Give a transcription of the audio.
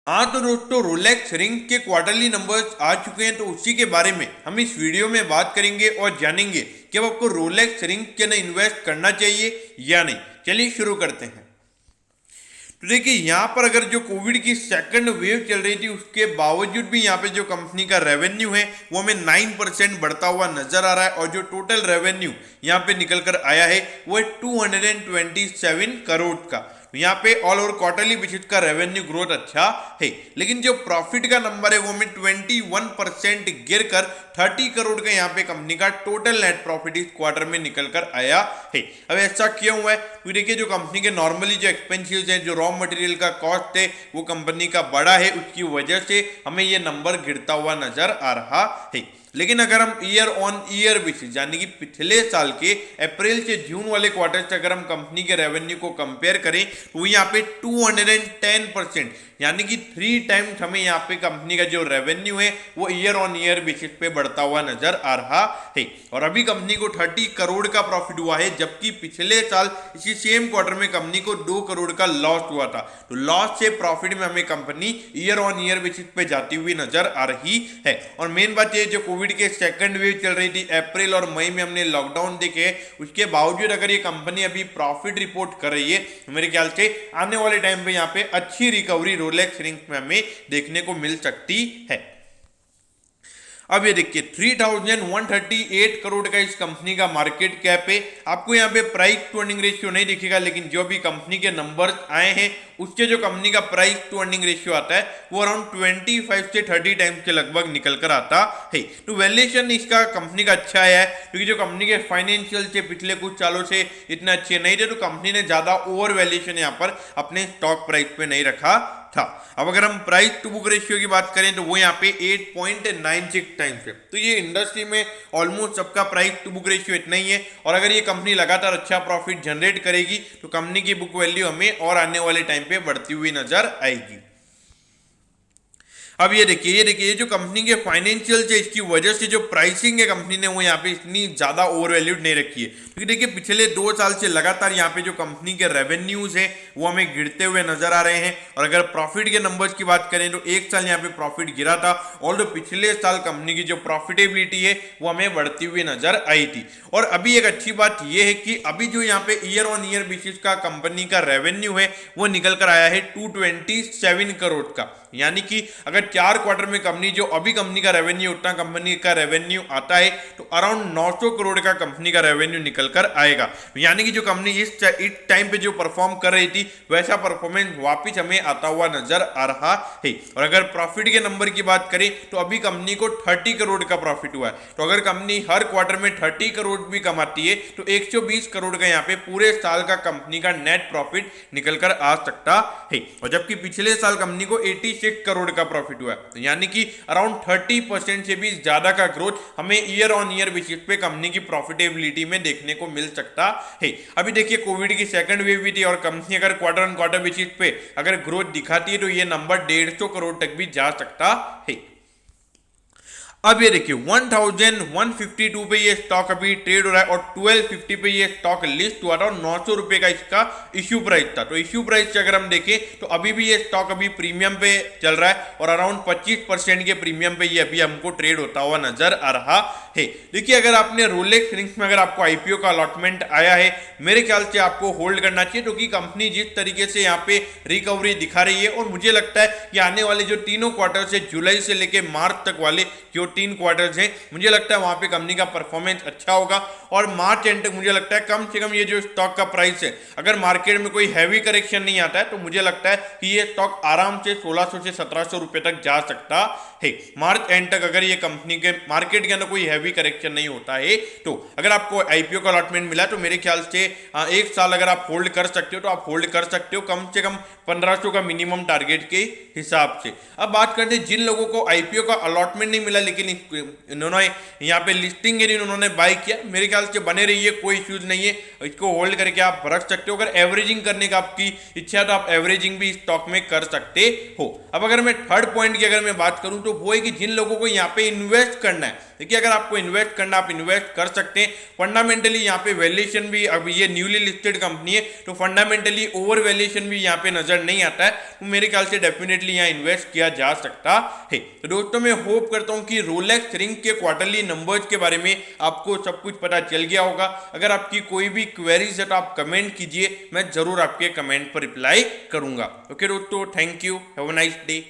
हाँ तो दोस्तों, रोलेक्स रिंग के क्वार्टरली नंबर्स आ चुके हैं, तो उसी के बारे में हम इस वीडियो में बात करेंगे और जानेंगे कि अब आपको रोलेक्स रिंग के अंदर इन्वेस्ट करना चाहिए या नहीं। चलिए शुरू करते हैं। तो देखिए, यहाँ पर अगर जो कोविड की सेकंड वेव चल रही थी उसके बावजूद भी यहाँ पे जो कंपनी का रेवेन्यू है वो हमें 9% बढ़ता हुआ नजर आ रहा है, और जो टोटल रेवेन्यू यहाँ पे निकल कर आया है वो है 227 करोड़ का। यहाँ पे ऑल ओवर क्वार्टरली बेसिस का रेवेन्यू ग्रोथ अच्छा है, लेकिन जो प्रॉफिट का नंबर है वो हमें 21% गिर कर 30 करोड़ का यहाँ पे कंपनी का टोटल नेट प्रॉफिट इस क्वार्टर में निकल कर आया है। अब ऐसा क्यों हुआ है? तो देखिए, जो कंपनी के नॉर्मली जो एक्सपेंसिव है, जो रॉ मटेरियल का कॉस्ट है वो कंपनी का बड़ा है, उसकी वजह से हमें ये नंबर गिरता हुआ नजर आ रहा है। लेकिन अगर हम ईयर ऑन ईयर बेसिस यानी कि पिछले साल के अप्रैल से जून वाले क्वार्टर से अगर हम कंपनी के रेवेन्यू को कंपेयर करें तो यहाँ पे 210% यानी कि 3 टाइम्स हमें यहाँ पे कंपनी का जो रेवेन्यू है वो ईयर ऑन ईयर बेसिस पे बढ़ता हुआ नजर आ रहा है। और अभी कंपनी को 30 करोड़ का प्रॉफिट हुआ है, जबकि पिछले साल इसी सेम क्वार्टर में कंपनी को 2 करोड़ का लॉस हुआ था। तो लॉस से प्रॉफिट में हमें company year on year basis पे जाती हुई नजर आ रही है। और मेन बात ये, जो कोविड के सेकंड वेव चल रही थी, अप्रैल और मई में हमने लॉकडाउन देखे, उसके बावजूद अगर ये कंपनी अभी प्रॉफिट रिपोर्ट कर रही है तो मेरे ख्याल से आने वाले टाइम पे यहाँ पे अच्छी रिकवरी रोलेक्स रिंग में हमें देखने को मिल सकती है। अब ये देखिए, 3138 करोड़ का इस कंपनी का मार्केट कैप है। आपको यहाँ पे प्राइस टू अर्निंग रेशियो नहीं दिखेगा, लेकिन जो भी कंपनी के नंबर्स आए हैं उसके जो कंपनी का प्राइस टू अर्निंग रेशियो आता है वो अराउंड 25 से 30 टाइम्स के लगभग निकल कर आता है। तो वैल्यूएशन इसका कंपनी का अच्छा है, क्योंकि जो कंपनी के फाइनेंशियल से पिछले कुछ सालों से इतना अच्छे नहीं थे, तो कंपनी ने ज्यादा ओवर वैल्यूएशन यहाँ पर अपने स्टॉक प्राइस पे नहीं रखा था। अब अगर हम प्राइस टू बुक रेशियो की बात करें तो वो यहाँ पे 8.96 टाइम्स है। तो ये इंडस्ट्री में ऑलमोस्ट सबका प्राइस टू बुक रेशियो इतना ही है, और अगर ये कंपनी लगातार अच्छा प्रॉफिट जनरेट करेगी तो कंपनी की बुक वैल्यू हमें और आने वाले टाइम पे बढ़ती हुई नजर आएगी। अब ये देखिए, ये जो कंपनी के फाइनेंशियल से इसकी वजह से जो प्राइसिंग है कंपनी ने वो यहाँ पे इतनी ज्यादा ओवर वैल्यूड नहीं रखी है, क्योंकि देखिए पिछले 2 साल से लगातार यहाँ पे जो कंपनी के रेवेन्यूज हैं वो हमें गिरते हुए नजर आ रहे हैं। और अगर प्रॉफिट के नंबर्स की बात करें तो एक साल यहाँ पे प्रॉफिट गिरा था, और जो पिछले साल कंपनी की जो प्रॉफिटेबिलिटी है वो हमें बढ़ती हुई नजर आई थी। और अभी एक अच्छी बात यह है कि अभी जो यहाँ पे ईयर ऑन ईयर बेसिस का कंपनी का रेवेन्यू है वो निकल कर आया है 227 करोड़ का। यानी कि अगर 4 क्वार्टर में कंपनी जो अभी कंपनी का रेवेन्यू उतना कंपनी का रेवेन्यू आता है तो अराउंड 900 करोड़ का कंपनी का रेवेन्यू निकल कर आएगा। यानी कि जो कंपनी इस टाइम पे जो परफॉर्म कर रही थी वैसा परफॉर्मेंस वापिस हमें आता हुआ नजर आ रहा है। और अगर प्रॉफिट के नंबर की बात करें तो अभी कंपनी को 30 करोड़ का प्रॉफिट हुआ है। तो अगर कंपनी हर क्वार्टर में 30 करोड़ भी कमाती है तो 120 करोड़ का यहाँ पे पूरे साल का कंपनी का नेट प्रॉफिट निकल कर आ सकता है। और जबकि पिछले साल कंपनी को 86 करोड़ का प्रॉफिट हुआ है, यानी कि अराउंड 30% से भी ज्यादा का ग्रोथ हमें ईयर ऑन ईयर बेसिस पे कंपनी की प्रॉफिटेबिलिटी में देखने को मिल सकता है। अभी देखिए, कोविड की सेकंड वेव भी थी और कंपनी अगर क्वार्टर ऑन क्वार्टर बेसिस पे अगर ग्रोथ दिखाती है तो ये नंबर 150 करोड़ तक भी जा सकता है। अब ये देखिए, 1152 पे ये स्टॉक अभी ट्रेड हो रहा है, और 1250 पे ये स्टॉक लिस्ट हुआ था और 900 रुपए का इसका इश्यू प्राइस था। तो इश्यू प्राइस से अगर हम देखें तो अभी भी ये स्टॉक अभी प्रीमियम पे चल रहा है, और अराउंड 25% के प्रीमियम पे ये अभी हमको ट्रेड होता हुआ नजर आ रहा है। देखिए, अगर आपने रोलेक्स रिंग्स में अगर आपको आईपीओ का अलॉटमेंट आया है, मेरे ख्याल से आपको होल्ड करना चाहिए, क्योंकि कंपनी जिस तरीके से यहाँ पे रिकवरी दिखा रही है, और मुझे लगता है कि आने वाले जो तीनों क्वार्टर से जुलाई से लेकर मार्च तक वाले जो 3 क्वार्टर्स हैं, मुझे लगता है वहां पे कंपनी का परफॉर्मेंस अच्छा होगा। और मार्च एंड तक मुझे लगता है कम से कम ये जो स्टॉक का प्राइस है, अगर मार्केट में कोई हैवी करेक्शन नहीं आता है तो मुझे लगता है कि ये स्टॉक आराम से 1600 से 1700 रुपए तक जा सकता है मार्च एंड तक, अगर ये कंपनी के मार्केट के अंदर कोई हैवी करेक्शन नहीं होता है। तो अगर आपको आईपीओ का अलॉटमेंट मिला तो मेरे ख्याल से 1 साल अगर आप होल्ड कर सकते हो तो आप होल्ड कर सकते हो, कम से कम 1500 का मिनिमम टारगेट के हिसाब से। अब बात करते हैं जिन लोगों को आईपीओ का अलॉटमेंट नहीं मिला लेकिन इन्होंने यहाँ पे लिस्टिंग है, इन्होंने बाय किया, मेरे ख्याल से बने रहिए, कोई इश्यूज नहीं है, इसको होल्ड करके आप रख सकते हो। अगर एवरेजिंग करने का आपकी इच्छा है तो आप एवरेजिंग भी स्टॉक में कर सकते हो। अब अगर मैं थर्ड पॉइंट की अगर मैं बात करूं तो वो है कि जिन लोगों को यहाँ पे इन्वेस्ट करना है, देखिए अगर आपको इन्वेस्ट करना, आप इन्वेस्ट कर सकते हैं। फंडामेंटली यहाँ पे वैल्यूएशन भी, अब ये न्यूली लिस्टेड कंपनी है तो फंडामेंटली ओवर वैल्यूएशन भी यहाँ पे नजर नहीं आता है, तो मेरे ख्याल से डेफिनेटली यहाँ इन्वेस्ट किया जा सकता है। तो दोस्तों मैं होप करता हूँ कि रोलेक्स रिंग के क्वार्टरली नंबर्स के बारे में आपको सब कुछ पता चल गया होगा। अगर आपकी कोई भी क्वेरीज है तो आप कमेंट कीजिए, मैं जरूर आपके कमेंट पर रिप्लाई करूंगा। ओके दोस्तों, thank you, have a nice day.